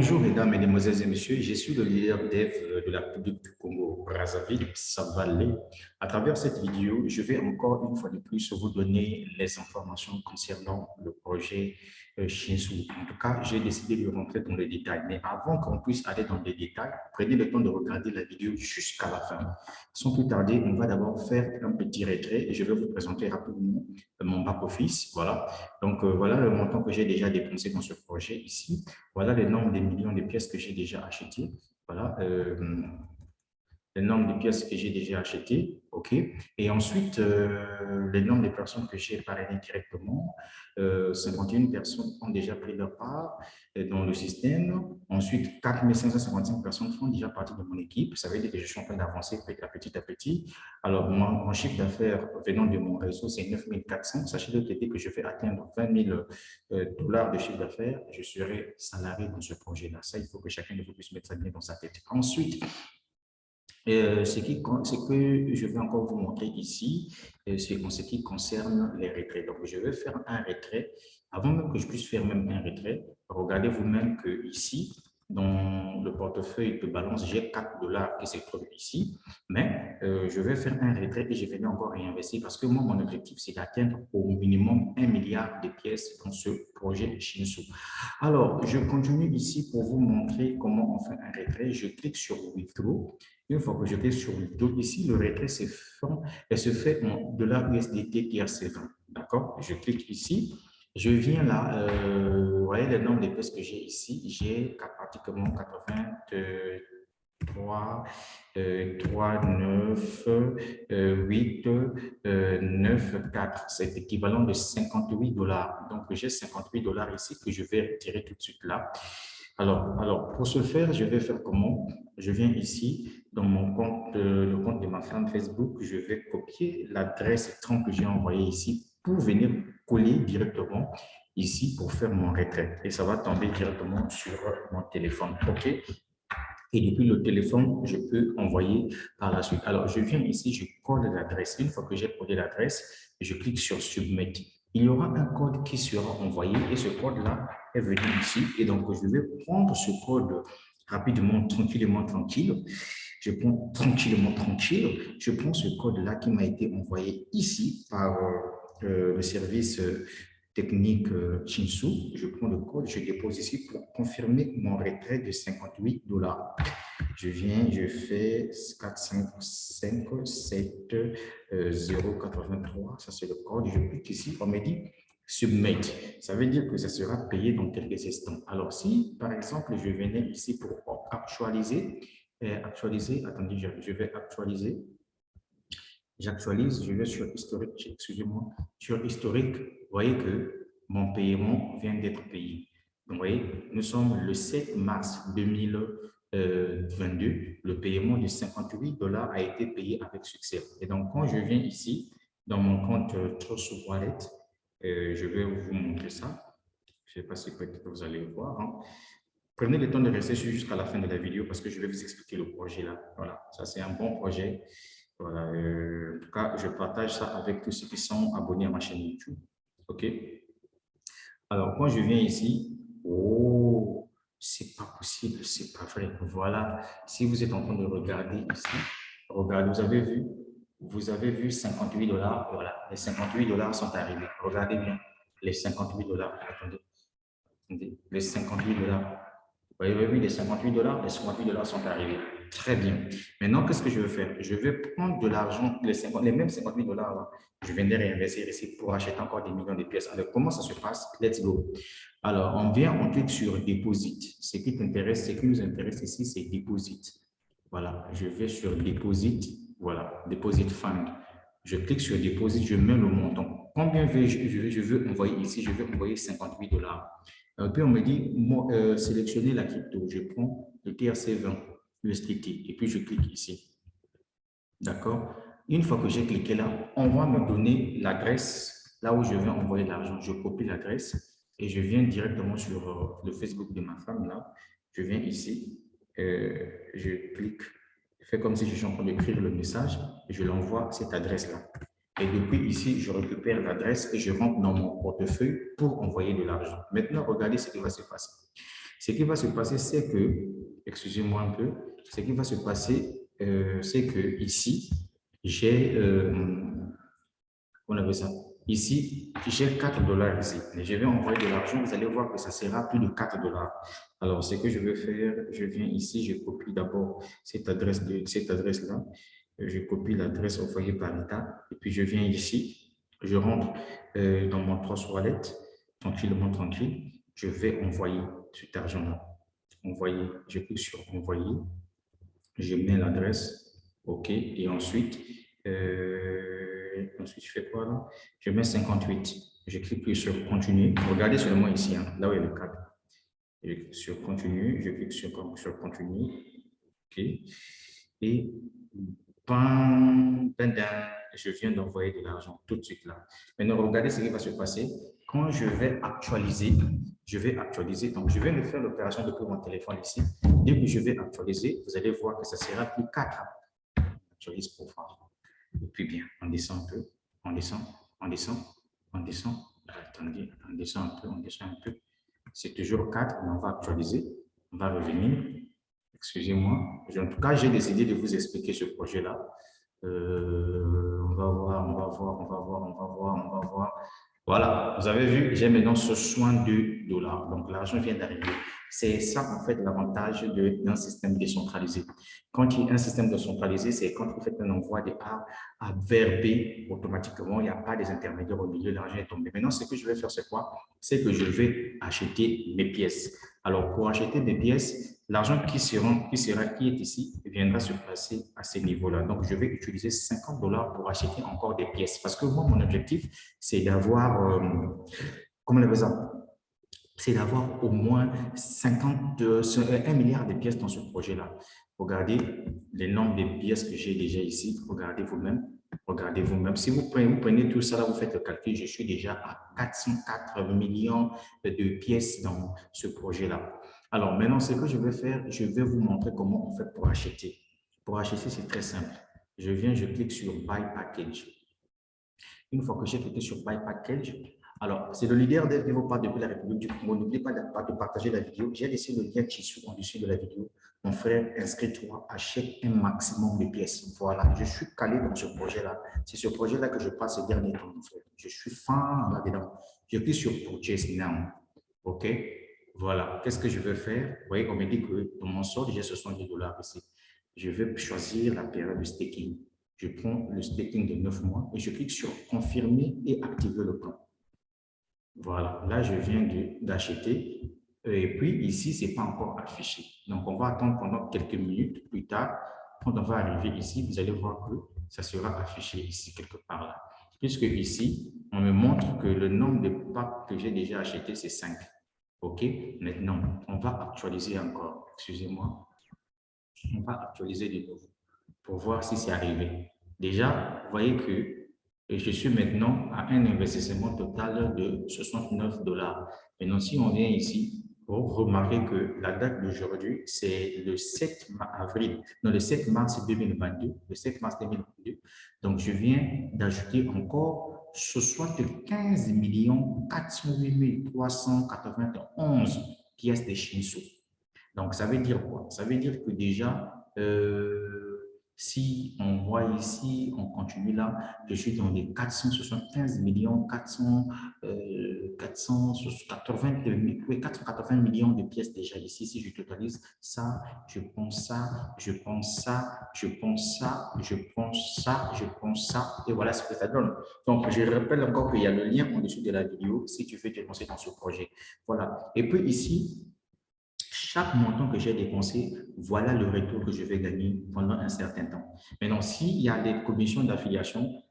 Bonjour mesdames, mesdemoiselles et messieurs, je suis le leader dev de la République du Congo, Brazzaville, Savalé. À travers cette vidéo, je vais encore une fois de plus vous donner les informations concernant le projet Shinsu. En tout cas, j'ai décidé de rentrer dans les détails. Mais avant qu'on puisse aller dans les détails, prenez le temps de regarder la vidéo jusqu'à la fin. Sans plus tarder, on va d'abord faire un petit retrait et je vais vous présenter rapidement mon back-office. Voilà. Donc, voilà le montant que j'ai déjà dépensé dans ce projet ici. Voilà le nombre de millions de pièces que j'ai déjà achetées. Voilà le nombre de pièces que j'ai déjà achetées. OK. Et ensuite, le nombre de personnes que j'ai parrainées directement. 51 personnes ont déjà pris leur part dans le système. Ensuite, 4555 personnes font déjà partie de mon équipe. Ça veut dire que je suis en train d'avancer petit à petit. Alors, mon chiffre d'affaires venant de mon réseau, c'est 9400. Sachez que dès que je vais atteindre 20 000 dollars de chiffre d'affaires, je serai salarié dans ce projet-là. Ça, il faut que chacun de vous puisse mettre ça bien dans sa tête. Ensuite, ce que je vais encore vous montrer ici, c'est en ce qui concerne les retraits. Donc, je vais faire un retrait. Avant même que je puisse faire même un retrait, regardez vous-même que ici, dans le portefeuille de balance, j'ai 4 dollars qui se trouvent ici, mais je vais faire un retrait et je vais encore réinvestir parce que moi, mon objectif, c'est d'atteindre au minimum 1 milliard de pièces dans ce projet Shinsu. Alors, je continue ici pour vous montrer comment on fait un retrait. Je clique sur Withdraw. Une fois que je clique sur Withdraw, ici, le retrait se fait en $USDT TRC20. D'accord? Je clique ici. Je viens là, vous voyez le nombre de pièces que j'ai ici. J'ai pratiquement 83, 3, 9, 8, 9, 4. C'est équivalent de 58 dollars. Donc, j'ai 58 dollars ici que je vais retirer tout de suite là. Alors, pour ce faire, je vais faire comment? Je viens ici dans mon compte, le compte de ma femme Facebook. Je vais copier l'adresse écran que j'ai envoyée ici pour venir coller directement ici pour faire mon retrait. Et ça va tomber directement sur mon téléphone. OK? Et depuis le téléphone, je peux envoyer par la suite. Alors, je viens ici, je colle l'adresse. Une fois que j'ai collé l'adresse, je clique sur Submit. Il y aura un code qui sera envoyé et ce code-là est venu ici. Et donc, je vais prendre ce code rapidement, tranquille. Je prends tranquille. Je prends ce code-là qui m'a été envoyé ici par le service technique Shinsu. Je prends le code, je dépose ici pour confirmer mon retrait de 58 dollars. Je viens, je fais 4, 5, 5, 7, 0, 83. Ça, c'est le code. Je clique ici. On me dit Submit. Ça veut dire que ça sera payé dans quelques instants. Alors, si, par exemple, je venais ici pour actualiser, attendez, je vais actualiser. J'actualise, je vais sur historique, excusez-moi, sur historique, vous voyez que mon paiement vient d'être payé. Donc, vous voyez, nous sommes le 7 mars 2022, le paiement de 58 dollars a été payé avec succès. Et donc, quand je viens ici, dans mon compte Trust Wallet, je vais vous montrer ça. Je ne sais pas si peut-être vous allez voir. Hein. Prenez le temps de rester jusqu'à la fin de la vidéo parce que je vais vous expliquer le projet là. Voilà, ça c'est un bon projet. Voilà, en tout cas, je partage ça avec tous ceux qui sont abonnés à ma chaîne YouTube. OK? Alors, quand je viens ici, oh, c'est pas possible, c'est pas vrai. Voilà, si vous êtes en train de regarder ici, regardez, vous avez vu 58 dollars. Voilà, les 58 dollars sont arrivés. Regardez bien, les 58 dollars. Attendez, les 58 dollars. Vous avez vu les 58 dollars, les 58 dollars sont arrivés. Très bien. Maintenant, qu'est-ce que je vais faire? Je vais prendre de l'argent, les mêmes 58 dollars, je viendrai réinvestir ici pour acheter encore des millions de pièces. Alors, comment ça se passe? Let's go. Alors, on vient, on clique sur Deposit. Ce qui t'intéresse, ce qui nous intéresse ici, c'est Deposit. Voilà, je vais sur Deposit. Voilà, Deposit Fund. Je clique sur Deposit, je mets le montant. Combien je veux envoyer ici? Je veux envoyer 58 dollars. Puis on me dit, sélectionnez la crypto. Je prends le TRC20 USDT et puis je clique ici. D'accord? Une fois que j'ai cliqué là, on va me donner l'adresse là où je vais envoyer l'argent. Je copie l'adresse et je viens directement sur le Facebook de ma femme là. Je viens ici, je clique, je fais comme si je suis en train d'écrire le message et je l'envoie à cette adresse là. Et depuis ici, je récupère l'adresse et je rentre dans mon portefeuille pour envoyer de l'argent. Maintenant, regardez ce qui va se passer. Ce qui va se passer, c'est que, excusez-moi un peu, ce qui va se passer, c'est que ici, j'ai, on appelle ça, ici, j'ai 4 dollars ici. Et je vais envoyer de l'argent, vous allez voir que ça sera plus de 4 dollars. Alors, ce que je vais faire, je viens ici, je copie d'abord cette adresse-là. Je copie l'adresse envoyée par l'État. Et puis, je viens ici, je rentre dans mon Trust Wallet, tranquillement, tranquille. Je vais envoyer cet argent-là. Envoyer, je clique sur envoyer, je mets l'adresse, OK, et ensuite je fais quoi là? Je mets 58, je clique sur continuer. Regardez seulement ici, hein, là où il y a le cadre. Je clique sur continue, je clique sur continue, OK, et bam, bam, bam, je viens d'envoyer de l'argent tout de suite là. Maintenant, regardez ce qui va se passer. Quand je vais actualiser, donc je viens de faire l'opération depuis mon téléphone ici. Dès que je vais actualiser, vous allez voir que ça sera plus 4. Actualise pour voir. Et puis bien, on descend un peu, on descend, on descend, on descend. Attendez, on descend un peu, on descend un peu. C'est toujours 4, mais on va actualiser, on va revenir. Excusez-moi. En tout cas, j'ai décidé de vous expliquer ce projet-là. On va voir, on va voir, on va voir, on va voir, on va voir. Voilà, vous avez vu, j'ai maintenant 62 dollars. Donc, l'argent vient d'arriver. C'est ça, en fait, l'avantage d'un système décentralisé. Quand il y a un système décentralisé, c'est quand vous faites un envoi de A vers B, automatiquement, il n'y a pas des intermédiaires au milieu, l'argent est tombé. Maintenant, ce que je vais faire, c'est quoi? C'est que je vais acheter mes pièces. Alors, pour acheter des pièces, l'argent qui est ici viendra se placer à ce niveau-là. Donc, je vais utiliser 50 dollars pour acheter encore des pièces. Parce que moi, mon objectif, c'est d'avoir, comment on appelle ça? C'est d'avoir au moins 1 milliard de pièces dans ce projet-là. Regardez les nombres de pièces que j'ai déjà ici. Regardez vous-même. Regardez vous-même. Si vous prenez tout ça, là, vous faites le calcul, je suis déjà à 404 millions de pièces dans ce projet-là. Alors maintenant, ce que je vais faire, je vais vous montrer comment on fait pour acheter. Pour acheter, c'est très simple. Je viens, je clique sur Buy Package. Une fois que j'ai cliqué sur Buy Package, alors, c'est le leader des développeurs depuis la République du Congo. N'oubliez pas de partager la vidéo. J'ai laissé le lien ci-dessous en dessus de la vidéo. Mon frère, inscris-toi, achète un maximum de pièces. Voilà, je suis calé dans ce projet-là. C'est ce projet-là que je passe ces derniers temps, mon frère. Je suis fan là-dedans. Je clique sur Purchase Now. OK? Voilà. Qu'est-ce que je vais faire? Vous voyez, on me dit que dans mon solde, j'ai 70 dollars ici. Je vais choisir la période de staking. Je prends le staking de 9 mois et je clique sur confirmer et activer le plan. Voilà, là, je viens d'acheter. Et puis, ici, ce n'est pas encore affiché. Donc, on va attendre pendant quelques minutes. Plus tard, quand on va arriver ici, vous allez voir que ça sera affiché ici, quelque part là. Puisque ici, on me montre que le nombre de packs que j'ai déjà acheté, c'est 5. OK? Maintenant, on va actualiser encore. Excusez-moi. On va actualiser de nouveau pour voir si c'est arrivé. Déjà, vous voyez que je suis maintenant à un investissement total de 69 dollars. Maintenant, si on vient ici, vous remarquez que la date d'aujourd'hui, c'est le 7 avril, non, le 7 mars 2022, le 7 mars 2022. Donc, je viens d'ajouter encore 75 408 391 pièces de Shinsu. Donc, ça veut dire quoi? Ça veut dire que déjà, si on voit ici, on continue là, je suis dans les 475 millions, 480 millions de pièces déjà ici. Si je totalise ça, je pense ça, je pense ça, je pense ça, je pense ça, je pense ça, et voilà ce que ça donne. Donc, je rappelle encore qu'il y a le lien en dessous de la vidéo si tu veux te lancer dans ce projet. Voilà. Et puis ici, chaque montant que j'ai dépensé, voilà le retour que je vais gagner pendant un certain temps. Maintenant, s'il y a des commissions d'affiliation,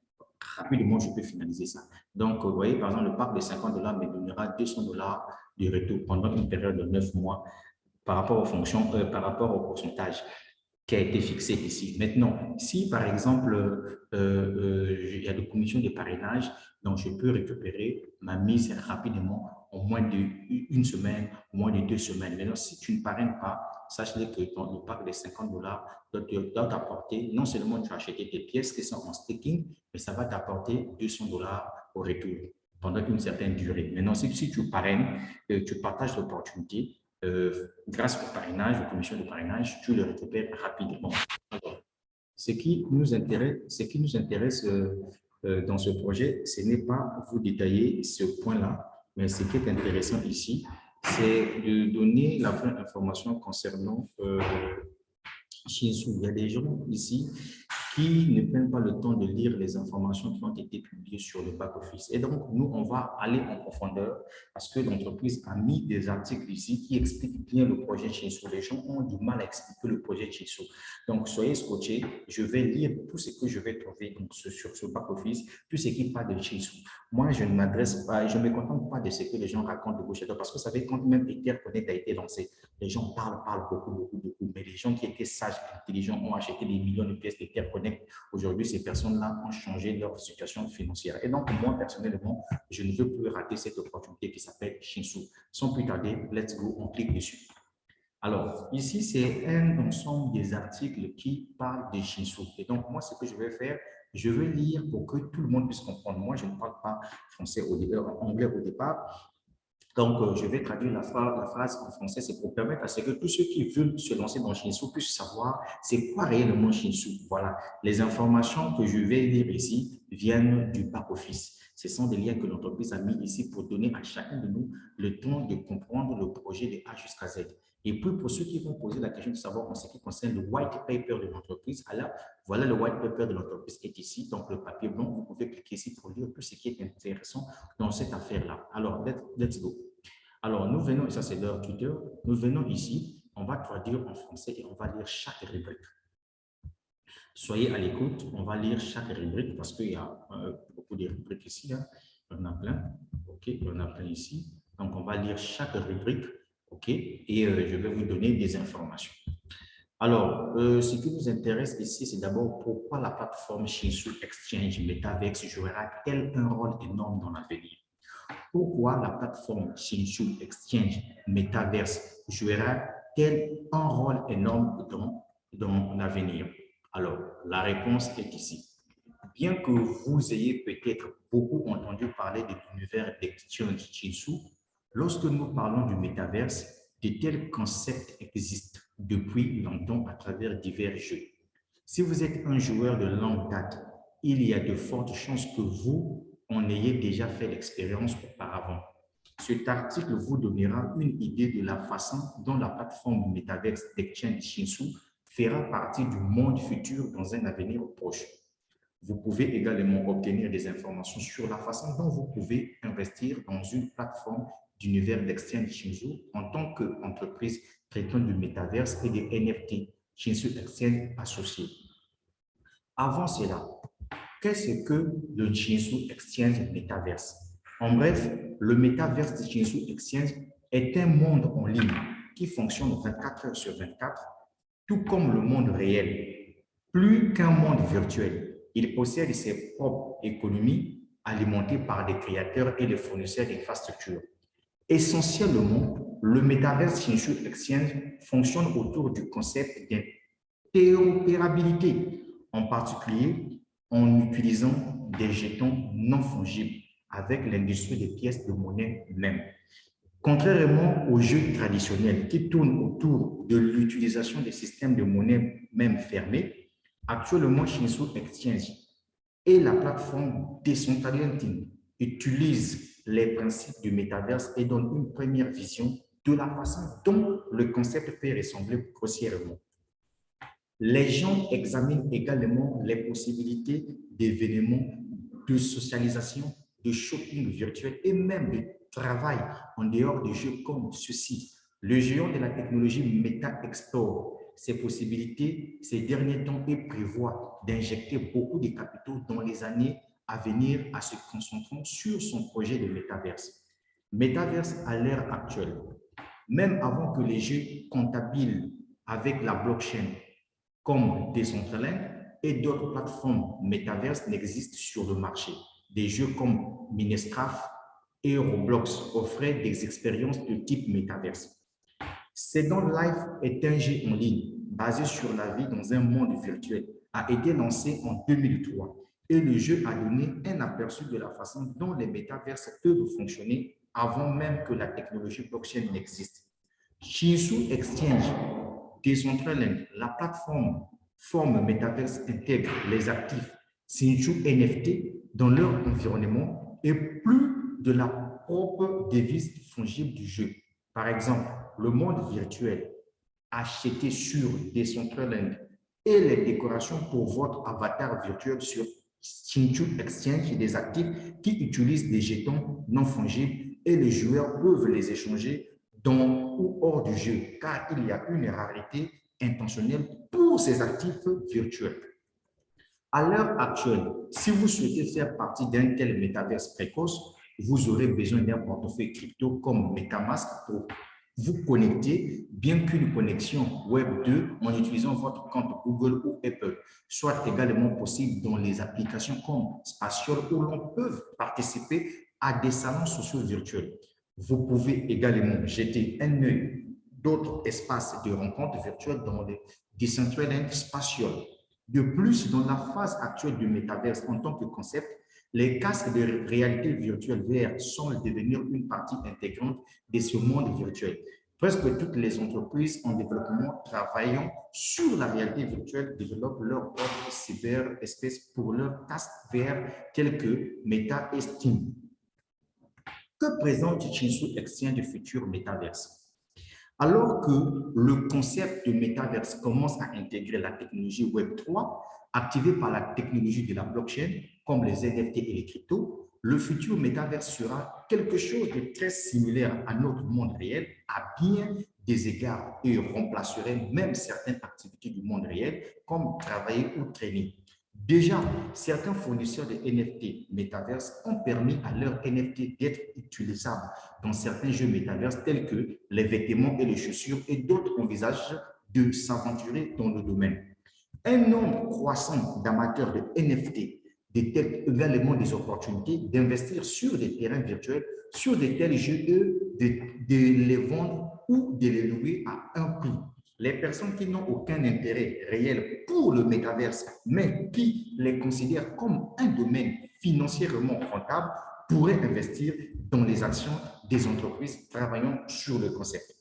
rapidement, je peux finaliser ça. Donc, vous voyez, par exemple, le pack de 50 dollars me donnera 200 dollars de retour pendant une période de 9 mois par rapport aux fonctions, par rapport au pourcentage qui a été fixé ici. Maintenant, si par exemple, il y a des commissions de parrainage, donc je peux récupérer ma mise rapidement en moins d'une semaine, en moins de 2 semaines. Maintenant, si tu ne parraines pas, sache-le que le pack de 50 dollars doit t'apporter, non seulement tu as acheté tes pièces qui sont en staking, mais ça va t'apporter 200 dollars au retour pendant une certaine durée. Maintenant, si tu parraines, tu partages l'opportunité, grâce au parrainage, aux commissions de parrainage, tu le récupères rapidement. Alors, ce qui nous intéresse dans ce projet, ce n'est pas vous détailler ce point-là, mais ce qui est intéressant ici, c'est de donner la vraie information concernant Shinsu. Il y a des gens ici qui ne prennent pas le temps de lire les informations qui ont été publiées sur le back-office. Et donc, nous, on va aller en profondeur parce que l'entreprise a mis des articles ici qui expliquent bien le projet Shinsu. Les gens ont du mal à expliquer le projet Shinsu. Donc, soyez scotchés. Je vais lire tout ce que je vais trouver donc, sur ce back-office, tout ce qui parle de Shinsu. Moi, je ne m'adresse pas, je ne me contente pas de ce que les gens racontent de gauche à droite parce que vous savez, quand même Etherconnect a été lancé, les gens parlent beaucoup, mais les gens qui étaient sages, intelligents, ont acheté des millions de pièces d'Etherconnect. Aujourd'hui, ces personnes-là ont changé leur situation financière. Et donc, moi, personnellement, je ne veux plus rater cette opportunité qui s'appelle Shinsu. Sans plus tarder, let's go, on clique dessus. Alors, ici, c'est un ensemble des articles qui parlent de Shinsu. Et donc, moi, ce que je vais faire, je vais lire pour que tout le monde puisse comprendre. Moi, je ne parle pas français anglais au départ. Donc, je vais traduire la phrase en français, c'est pour permettre à ce que tous ceux qui veulent se lancer dans Shinsu puissent savoir c'est quoi réellement Shinsu. Voilà, les informations que je vais lire ici viennent du back-office. Ce sont des liens que l'entreprise a mis ici pour donner à chacun de nous le temps de comprendre le projet de A jusqu'à Z. Et puis, pour ceux qui vont poser la question de savoir en ce qui concerne le white paper de l'entreprise, alors, voilà le white paper de l'entreprise qui est ici, donc le papier blanc, vous pouvez cliquer ici pour lire tout ce qui est intéressant dans cette affaire-là. Alors, let's go. Alors, nous venons, et ça c'est leur Twitter, nous venons ici, on va traduire en français et on va lire chaque rubrique. Soyez à l'écoute, on va lire chaque rubrique parce qu'il y a beaucoup de rubriques ici, hein. Il y en a plein, ok, il y en a plein ici. Donc, on va lire chaque rubrique, ok, et je vais vous donner des informations. Alors, ce qui nous intéresse ici, c'est d'abord pourquoi la plateforme Shinsu Exchange Metaverse jouera-t-elle un rôle énorme dans l'avenir? Pourquoi la plateforme Shinsu Exchange Metaverse jouera-t-elle un rôle énorme dans l'avenir? Alors, la réponse est ici. Bien que vous ayez peut-être beaucoup entendu parler de l'univers d'Exchange Shinsu, lorsque nous parlons du métaverse, de tels concepts existent depuis longtemps à travers divers jeux. Si vous êtes un joueur de longue date, il y a de fortes chances que vous en ayez déjà fait l'expérience auparavant. Cet article vous donnera une idée de la façon dont la plateforme Metaverse d'Exchange Shinsu fera partie du monde futur dans un avenir proche. Vous pouvez également obtenir des informations sur la façon dont vous pouvez investir dans une plateforme d'univers d'Exchange Shinsu en tant qu'entreprise traitant du métaverse et des NFT Shinsu Exchange associés. Avant cela, qu'est-ce que le Shinsu Exchange Metaverse? En bref, le Metaverse de Shinsu Exchange est un monde en ligne qui fonctionne 24 heures sur 24, tout comme le monde réel. Plus qu'un monde virtuel, il possède ses propres économies alimentées par des créateurs et des fournisseurs d'infrastructures. Essentiellement, le Metaverse Shinsu Exchange fonctionne autour du concept d'interopérabilité, en particulier en utilisant des jetons non fongibles avec l'industrie des pièces de monnaie même. Contrairement aux jeux traditionnels qui tournent autour de l'utilisation des systèmes de monnaie même fermés, actuellement Shinsu Exchange et la plateforme Decentraland utilisent les principes du métaverse et donnent une première vision de la façon dont le concept peut ressembler grossièrement. Les gens examinent également les possibilités d'événements, de socialisation, de shopping virtuel et même de travail en dehors des jeux comme ceci. Le géant de la technologie Meta explore ces possibilités ces derniers temps et prévoit d'injecter beaucoup de capitaux dans les années à venir en se concentrant sur son projet de métaverse. Métaverse à l'ère actuelle, même avant que les jeux comptables avec la blockchain comme Decentraland et d'autres plateformes métaverses n'existent sur le marché. Des jeux comme Minecraft et Roblox offraient des expériences de type métaverse. Second Life est un jeu en ligne basé sur la vie dans un monde virtuel, a été lancé en 2003 et le jeu a donné un aperçu de la façon dont les métaverses peuvent fonctionner avant même que la technologie blockchain n'existe. Shinsu Exchange, Decentraland, la plateforme forme Metaverse intègre les actifs Shinsu NFT dans leur environnement et plus de la propre devise fongible du jeu. Par exemple, le monde virtuel acheté sur Decentraland et les décorations pour votre avatar virtuel sur Shinsu Exchange et des actifs qui utilisent des jetons non fongibles et les joueurs peuvent les échanger dans ou hors du jeu, car il y a une rareté intentionnelle pour ces actifs virtuels. À l'heure actuelle, si vous souhaitez faire partie d'un tel métaverse précoce, vous aurez besoin d'un portefeuille crypto comme MetaMask pour vous connecter, bien qu'une connexion Web 2 en utilisant votre compte Google ou Apple soit également possible dans les applications comme Spatial où l'on peut participer à des salons sociaux virtuels. Vous pouvez également jeter un œil d'autres espaces de rencontres virtuelles dans les Decentraland Spatial. De plus, dans la phase actuelle du métaverse en tant que concept, les casques de réalité virtuelle VR semblent devenir une partie intégrante de ce monde virtuel. Presque toutes les entreprises en développement travaillant sur la réalité virtuelle développent leur propre cyberespace pour leurs casques VR tels que Meta et Steam. Que présente Shinsu Exchange du futur métaverse? Alors que le concept de métaverse commence à intégrer la technologie Web3, activée par la technologie de la blockchain, comme les NFT et les cryptos, le futur métaverse sera quelque chose de très similaire à notre monde réel, à bien des égards, et remplacerait même certaines activités du monde réel, comme travailler ou traîner. Déjà, certains fournisseurs de NFT métaverse ont permis à leurs NFT d'être utilisables dans certains jeux métaverses tels que les vêtements et les chaussures et d'autres envisagent de s'aventurer dans le domaine. Un nombre croissant d'amateurs de NFT détectent également des opportunités d'investir sur des terrains virtuels, sur de tels jeux, de les vendre ou de les louer à un prix. Les personnes qui n'ont aucun intérêt réel pour le métaverse, mais qui les considèrent comme un domaine financièrement rentable, pourraient investir dans les actions des entreprises travaillant sur le concept.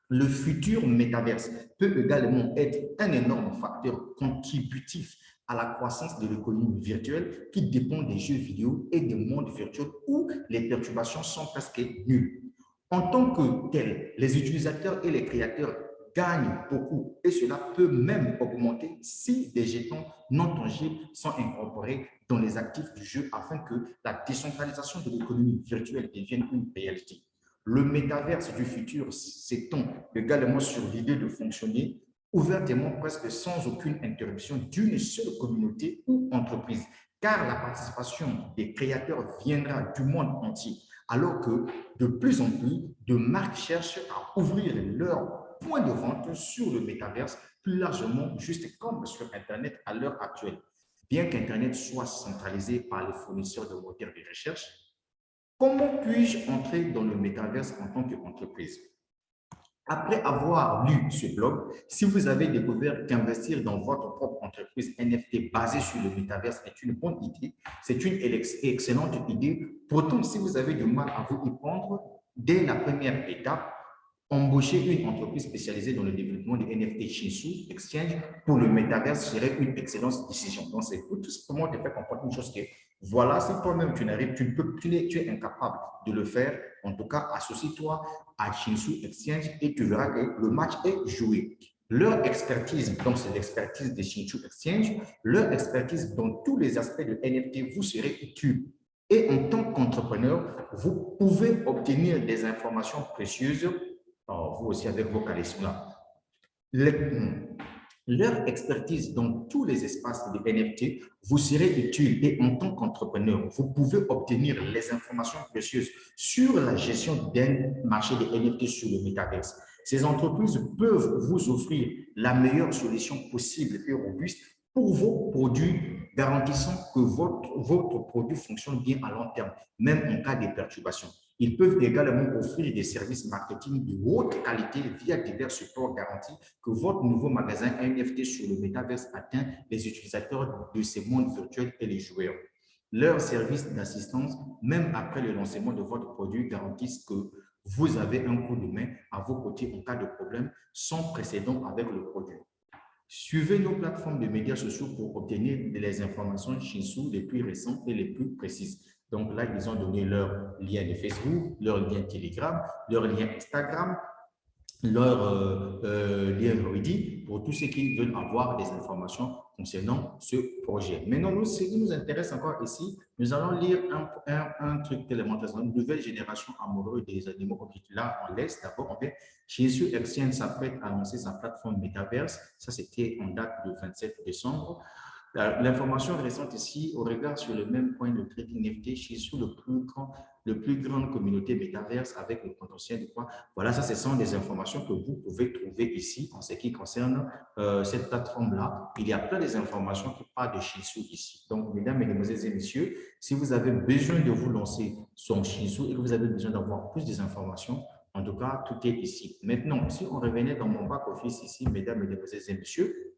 Le futur métaverse peut également être un énorme facteur contributif à la croissance de l'économie virtuelle qui dépend des jeux vidéo et des mondes virtuels où les perturbations sont presque nulles. En tant que tel, les utilisateurs et les créateurs gagnent beaucoup et cela peut même augmenter si des jetons non tangibles sont incorporés dans les actifs du jeu afin que la décentralisation de l'économie virtuelle devienne une réalité. Le métaverse du futur s'étend également sur l'idée de fonctionner ouvertement, presque sans aucune interruption d'une seule communauté ou entreprise, car la participation des créateurs viendra du monde entier, alors que de plus en plus de marques cherchent à ouvrir leur point de vente sur le métaverse plus largement, juste comme sur Internet à l'heure actuelle. Bien qu'Internet soit centralisé par les fournisseurs de moteurs de recherche, comment puis-je entrer dans le métaverse en tant qu'entreprise? Après avoir lu ce blog, si vous avez découvert qu'investir dans votre propre entreprise NFT basée sur le métaverse est une bonne idée, c'est une excellente idée. Pourtant, si vous avez du mal à vous y prendre, dès la première étape, embaucher une entreprise spécialisée dans le développement des NFT Shinsu Exchange pour le métaverse serait une excellente décision. Donc, c'est tout simplement de faire comprendre une chose que, voilà, si toi-même tu n'arrives, tu es incapable de le faire, en tout cas, associe-toi à Shinsu Exchange et tu verras que le match est joué. Leur expertise, donc c'est l'expertise de Shinsu Exchange, leur expertise dans tous les aspects de NFT vous serait utile. Et en tant qu'entrepreneur, vous pouvez obtenir des informations précieuses, vous aussi avec vos collections-là. Leur expertise dans tous les espaces de NFT vous serait utile et en tant qu'entrepreneur, vous pouvez obtenir les informations précieuses sur la gestion d'un marché de NFT sur le métaverse. Ces entreprises peuvent vous offrir la meilleure solution possible et robuste pour vos produits, garantissant que votre produit fonctionne bien à long terme, même en cas de perturbation. Ils peuvent également offrir des services marketing de haute qualité via divers supports garantis que votre nouveau magasin NFT sur le métaverse atteint les utilisateurs de ces mondes virtuels et les joueurs. Leurs services d'assistance, même après le lancement de votre produit, garantissent que vous avez un coup de main à vos côtés en cas de problème sans précédent avec le produit. Suivez nos plateformes de médias sociaux pour obtenir les informations Shinsu les plus récentes et les plus précises. Donc là, ils ont donné leur lien de Facebook, leur lien Telegram, leur lien Instagram, leur lien Reddit pour tous ceux qui veulent avoir des informations concernant ce projet. Maintenant, nous, ce qui nous intéresse encore ici, nous allons lire un truc élémentaire, une nouvelle génération amoureuse des animaux. Ok, là, on laisse d'abord, on fait Shinsu Exchange s'apprête à lancer sa plateforme Metaverse. Ça, c'était en date du 27 décembre. L'information récente ici, au regard sur le même point de trading NFT, Shinsu, le plus grande communauté métaverse avec le potentiel de quoi. Voilà, ça, ce sont des informations que vous pouvez trouver ici en ce qui concerne cette plateforme-là. Il y a plein d'informations qui parlent de Shinsu ici. Donc, mesdames, mesdemoiselles et messieurs, si vous avez besoin de vous lancer sur Shinsu et que vous avez besoin d'avoir plus d'informations, en tout cas, tout est ici. Maintenant, si on revenait dans mon back-office ici, mesdames, mesdemoiselles et messieurs,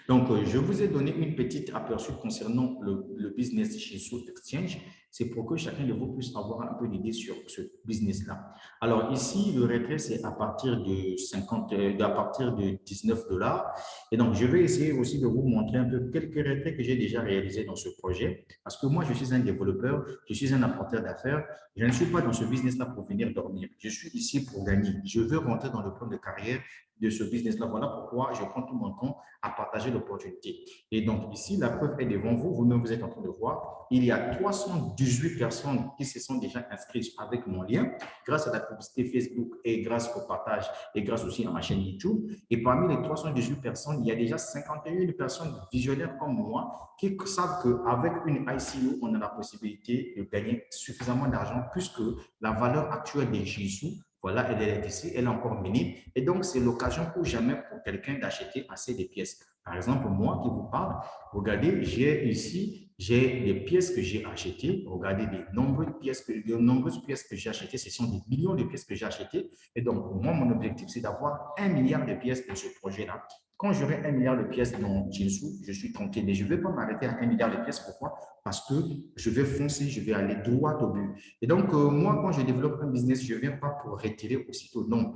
donc, je vous ai donné une petite aperçu concernant le business Shinsu Exchange. C'est pour que chacun de vous puisse avoir un peu d'idée sur ce business-là. Alors, ici, le retrait, c'est à partir de 50, à partir de 19 dollars. Et donc, je vais essayer aussi de vous montrer un peu quelques retraits que j'ai déjà réalisés dans ce projet. Parce que moi, je suis un développeur, je suis un apporteur d'affaires. Je ne suis pas dans ce business-là pour venir dormir. Je suis ici pour gagner. Je veux rentrer dans le plan de carrière de ce business-là. Voilà pourquoi je prends tout mon temps à partager l'opportunité. Et donc, ici, la preuve est devant vous. Vous-même, vous êtes en train de voir. Il y a 318 personnes qui se sont déjà inscrites avec mon lien grâce à la publicité Facebook et grâce au partage et grâce aussi à ma chaîne YouTube. Et parmi les 318 personnes, il y a déjà 51 personnes visionnaires comme moi qui savent qu'avec une ICO, on a la possibilité de gagner suffisamment d'argent puisque la valeur actuelle des Shinsu, voilà, elle est ici, elle est encore minime. Et donc, c'est l'occasion ou jamais pour quelqu'un d'acheter assez de pièces. Par exemple, moi qui vous parle, regardez, j'ai ici, j'ai des pièces que j'ai achetées. Regardez les nombreuses pièces que j'ai achetées. Ce sont des millions de pièces que j'ai achetées. Et donc, moi, mon objectif, c'est d'avoir 1 milliard de pièces dans ce projet-là. Quand j'aurai 1 milliard de pièces dans Jinsu, je suis tranquille. Et je ne vais pas m'arrêter à 1 milliard de pièces. Pourquoi? Parce que je vais foncer, je vais aller droit au but. Et donc, moi, quand je développe un business, je ne viens pas pour retirer aussitôt. Non,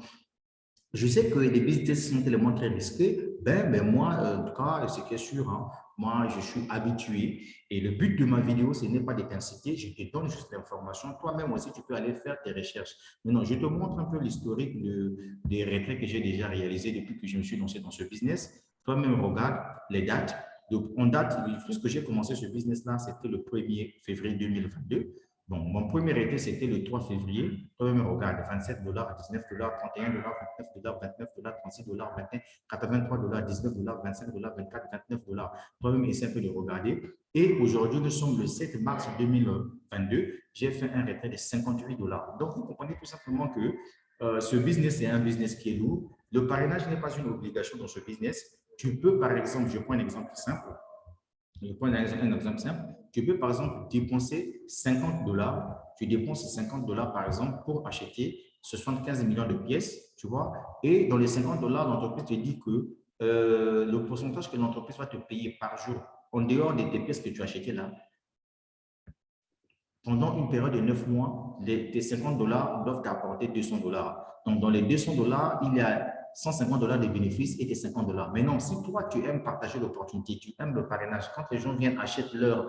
je sais que les business sont tellement très risqués, mais moi, en tout cas, ce qui est sûr, hein, moi, je suis habitué. Et le but de ma vidéo, ce n'est pas de t'inciter, je te donne juste l'information. Toi-même aussi, tu peux aller faire tes recherches. Maintenant, je te montre un peu l'historique des retraits que j'ai déjà réalisés depuis que je me suis lancé dans ce business. Toi-même, regarde les dates. Donc, en date, puisque j'ai commencé ce business-là, c'était le 1er février 2022. Bon, mon premier été, c'était le 3 février. Toi-même, regarde, 27 dollars, 19 dollars, 31 dollars, 29 dollars, 29 dollars, 36 dollars, 21, 83 dollars, 19 dollars, 25 dollars, 24, 29 dollars. Toi-même, essaie un peu de regarder. Et aujourd'hui, nous sommes le 7 mars 2022. J'ai fait un retrait de 58 dollars. Donc, vous comprenez tout simplement que ce business est un business qui est lourd. Le parrainage n'est pas une obligation dans ce business. Tu peux, par exemple, je prends un exemple simple. Je prends un exemple simple. Tu peux, par exemple, dépenser 50 dollars. Tu dépenses 50 dollars, par exemple, pour acheter 75 millions de pièces, tu vois. Et dans les 50 dollars, l'entreprise te dit que le pourcentage que l'entreprise va te payer par jour, en dehors de tes pièces que tu as achetées là, pendant une période de 9 mois, tes 50 dollars doivent t'apporter 200 dollars. Donc, dans les 200 dollars, il y a 150 dollars de bénéfices et tes 50 dollars. Mais non, si toi, tu aimes partager l'opportunité, tu aimes le parrainage, quand les gens viennent acheter leurs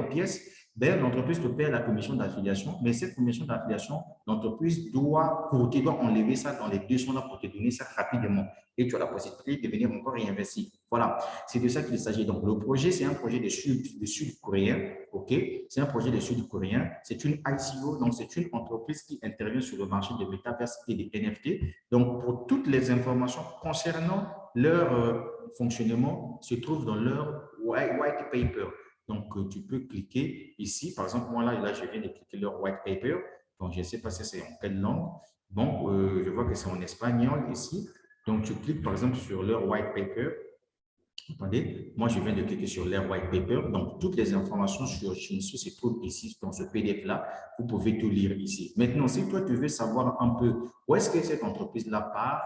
pièces, ben, l'entreprise te paie la commission d'affiliation. Mais cette commission d'affiliation, l'entreprise doit enlever ça dans les 200 là pour te donner ça rapidement. Et tu as la possibilité de venir encore réinvestir. Voilà, c'est de ça qu'il s'agit. Donc, le projet, c'est un projet de Sud-Coréens. OK? C'est un projet de Sud-Coréens. C'est une ICO, donc c'est une entreprise qui intervient sur le marché des métaverses et des NFT. Donc, pour toutes les informations concernant leur fonctionnement, se trouvent dans leur white paper. Donc, tu peux cliquer ici. Par exemple, moi, là, je viens de cliquer leur white paper. Donc, je ne sais pas si c'est en quelle langue. Bon, je vois que c'est en espagnol ici. Donc, tu cliques, par exemple, sur leur white paper. Attendez, moi, je viens de cliquer sur leur white paper. Donc, toutes les informations sur Shinsu se trouvent ici, dans ce PDF-là. Vous pouvez tout lire ici. Maintenant, si toi, tu veux savoir un peu où est-ce que cette entreprise-là part,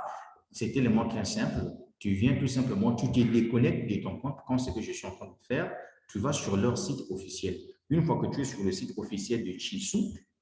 c'est tellement très simple. Tu viens tout simplement, tu te déconnectes de ton compte, comme ce que je suis en train de faire. Tu vas sur leur site officiel. Une fois que tu es sur le site officiel de Shinsu,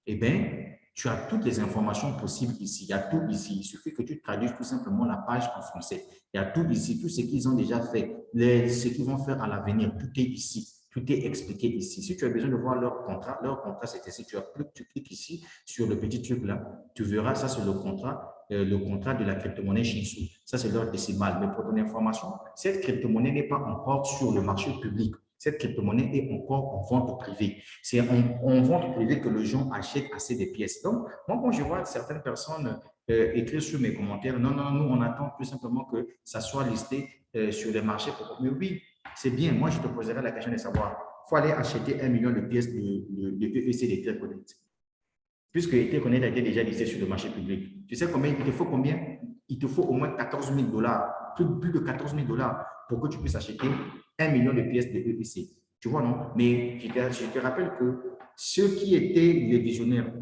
eh bien, Tu as toutes les informations possibles ici. Il y a tout ici. Il suffit que tu traduises tout simplement la page en français. Il y a tout ici, tout ce qu'ils ont déjà fait, ce qu'ils vont faire à l'avenir, tout est ici. Tout est expliqué ici. Si tu as besoin de voir leur contrat c'est ici. Tu cliques ici sur le petit truc là, tu verras, ça c'est le contrat de la crypto-monnaie Shinsu. Ça c'est leur décimal. Mais pour ton information, cette crypto-monnaie n'est pas encore sur le marché public. Cette crypto-monnaie est encore en vente privée. C'est en vente privée que les gens achètent assez de pièces. Donc, moi, quand je vois certaines personnes écrire sur mes commentaires, non, non, nous, on attend tout simplement que ça soit listé sur les marchés. Mais oui, c'est bien. Moi, je te poserai la question de savoir, il faut aller acheter 1 million de pièces de EEC d'Ether Connect. Puisque Ether Connect a été déjà listé sur le marché public. Tu sais combien il te faut combien? Il te faut au moins 14 000 $, plus de 14 000 $ pour que tu puisses acheter 1 million de pièces de EEC. Tu vois, non? Mais je te rappelle que ceux qui étaient les visionnaires,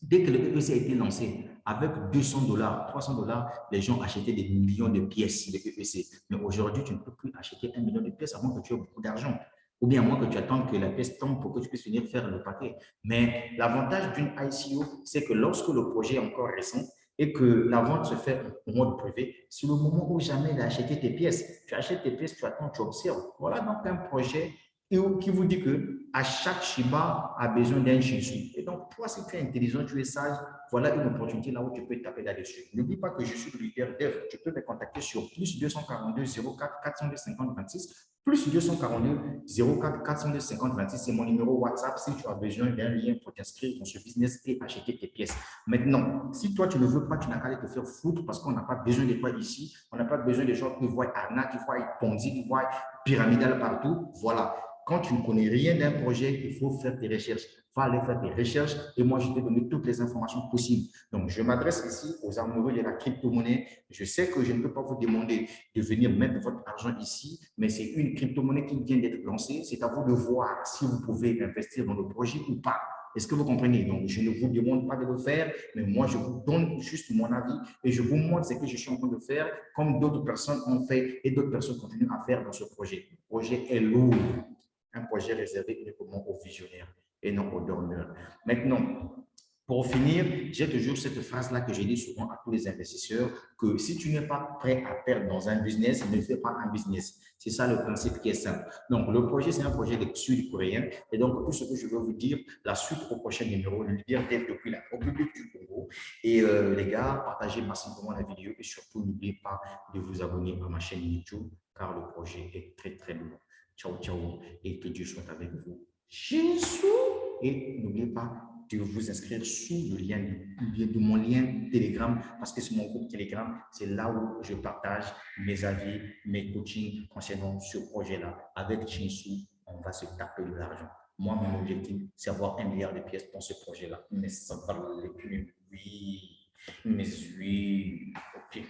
dès que le EEC a été lancé, avec 200 $, 300 $, les gens achetaient des millions de pièces de EEC. Mais aujourd'hui, tu ne peux plus acheter 1 million de pièces avant que tu aies beaucoup d'argent. Ou bien à moins que tu attendes que la pièce tombe pour que tu puisses venir faire le paquet. Mais l'avantage d'une ICO, c'est que lorsque le projet est encore récent et que la vente se fait au mode privé, c'est le moment où jamais il a acheté tes pièces. Tu achètes tes pièces, tu attends, tu observes. Voilà donc un projet qui vous dit que à chaque Shiba a besoin d'un Shinsu. Et donc, toi, si tu es intelligent, tu es sage, voilà une opportunité là où tu peux taper là-dessus. N'oublie pas que je suis le leader dev. Tu peux me contacter sur plus 242 04 402 50 26, plus 242 04 402 50 26. C'est mon numéro WhatsApp si tu as besoin d'un lien pour t'inscrire dans ce business et acheter tes pièces. Maintenant, si toi, tu ne veux pas, tu n'as qu'à aller te faire foutre parce qu'on n'a pas besoin de toi ici. On n'a pas besoin de gens qui voient arnaque, qui voient Ponzi, qui voient pyramidal partout. Voilà. Quand tu ne connais rien d'un projet, il faut faire tes recherches. Il faut aller faire tes recherches et moi, je te donne toutes les informations possibles. Donc, je m'adresse ici aux amoureux de la crypto-monnaie. Je sais que je ne peux pas vous demander de venir mettre votre argent ici, mais c'est une crypto-monnaie qui vient d'être lancée. C'est à vous de voir si vous pouvez investir dans le projet ou pas. Est-ce que vous comprenez? Donc, je ne vous demande pas de le faire, mais moi, je vous donne juste mon avis et je vous montre ce que je suis en train de faire, comme d'autres personnes ont fait et d'autres personnes continuent à faire dans ce projet. Le projet est lourd. Un projet réservé uniquement aux visionnaires et non aux dormeurs. Maintenant, pour finir, j'ai toujours cette phrase-là que je dis souvent à tous les investisseurs, que si tu n'es pas prêt à perdre dans un business, ne fais pas un business. C'est ça le principe qui est simple. Donc, le projet, c'est un projet de sud-coréen. Et donc, tout ce que je veux vous dire, la suite au prochain numéro, le leader dev depuis la République du Congo. Et les gars, partagez massivement la vidéo et surtout, n'oubliez pas de vous abonner à ma chaîne YouTube, car le projet est très, très lourd. Ciao, ciao, et que Dieu soit avec vous. Jésus! Et n'oubliez pas de vous inscrire sous le lien de mon lien Telegram, parce que c'est mon groupe Telegram, c'est là où je partage mes avis, mes coachings concernant ce projet-là. Avec Shinsu, on va se taper de l'argent. Moi, mon objectif, c'est avoir 1 milliard de pièces dans ce projet-là. Mais ça va le plus, oui, mais oui, ok.